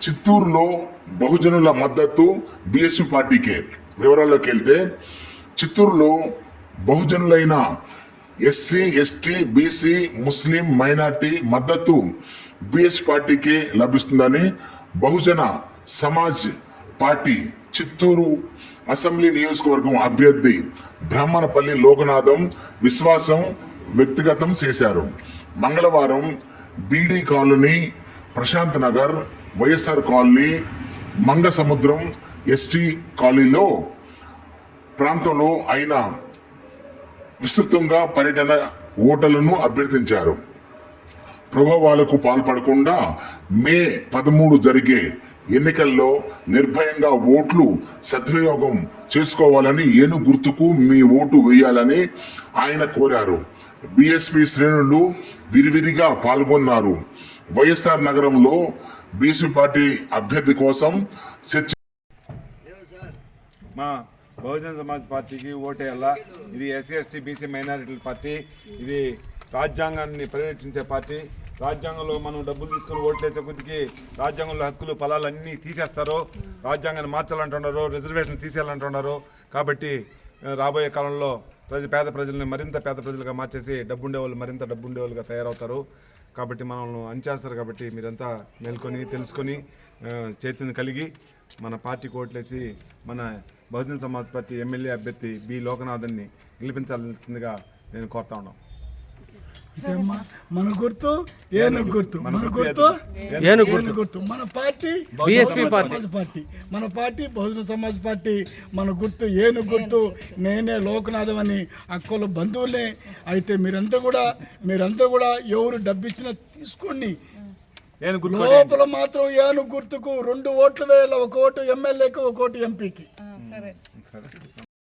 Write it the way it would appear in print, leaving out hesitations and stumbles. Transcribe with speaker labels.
Speaker 1: చిత్తూరులో బహుజనుల మద్దతు బీఎస్పీ పార్టీకే. వివరాల్లోకి వెళ్తే చిత్తూరులో బహుజనులైన ఎస్సీ, ఎస్టీ, బీసీ, ముస్లిం, మైనార్టీ మద్దతు బీఎస్పీ పార్టీకే లభిస్తుందని బహుజన సమాజ్ పార్టీ చిత్తూరు అసెంబ్లీ నియోజకవర్గం అభ్యర్థి బ్రహ్మణపల్లి లోకనాథం విశ్వాసం వ్యక్తిగతం చేశారు. మంగళవారం బీడీ కాలనీ, ప్రశాంత్ నగర్, వైఎస్ఆర్ కాలనీ, మంగ సముద్రం ఎస్టీ కాలనీలో ప్రాంతంలో ఆయన విస్తృతంగా పర్యటన ఓటర్లను అభ్యర్థించారు. ప్రభావాలకు పాల్పడకుండా మే 13 జరిగే ఎన్నికల్లో నిర్భయంగా ఓట్లు సద్వినియోగం చేసుకోవాలని, ఏనుగు గుర్తుకు మీ ఓటు వేయాలని ఆయన కోరారు. బీఎస్పీ శ్రేణులు విరివిరిగా పాల్గొన్నారు. వైఎస్ఆర్ నగరంలో బీఎస్పీ పార్టీ అభ్యర్థి కోసం చర్చ.
Speaker 2: మా బహుజన సమాజ్ పార్టీకి ఓటేయాలా. ఇది ఎస్సీ, ఎస్టీ, బీసీ, మైనారిటీల పార్టీ. ఇది రాజ్యాంగాన్ని పరిరక్షించే పార్టీ. రాజ్యాంగంలో మనం డబ్బులు తీసుకుని ఓట్లేసే కొద్దికి రాజ్యాంగంలో హక్కులు ఫలాలన్నీ తీసేస్తారు. రాజ్యాంగాన్ని మార్చాలంటున్నారు, రిజర్వేషన్ తీసేయాలంటున్నారు. కాబట్టి రాబోయే కాలంలో పేద ప్రజల్ని మరింత పేద ప్రజలుగా మార్చేసి డబ్బుండేవాళ్ళు మరింత డబ్బుండేవాళ్ళుగా తయారవుతారు. కాబట్టి మనల్ని అంచేస్తారు. కాబట్టి మీరంతా మేల్కొని తెలుసుకొని చైతన్యం కలిగి మన పార్టీకి ఓట్లేసి మన బహుజన సమాజ్ పార్టీ ఎమ్మెల్యే అభ్యర్థి బి లోకనాథన్ని గెలిపించాల్సిందిగా నేను కోరుతా ఉన్నాను.
Speaker 3: మన గుర్తు ఏనుగు గుర్తు, మన గుర్తు ఏనుగు గుర్తు. మన పార్టీ
Speaker 4: బీఎస్పీ
Speaker 3: పార్టీ, మన పార్టీ బహుజన సమాజ్ పార్టీ. మన గుర్తు ఏనుగు గుర్తు. నేనే లోకనాథం అని అక్కల బంధువులే. అయితే మీరంతా కూడా ఎవరు డబ్బు ఇచ్చినా తీసుకోండి. లోపల మాత్రం ఏనుగు గుర్తుకు 2 ఓట్లు వేయాలి. 1 ఓటు ఎమ్మెల్యేకి, 1 ఓటు ఎంపీకి.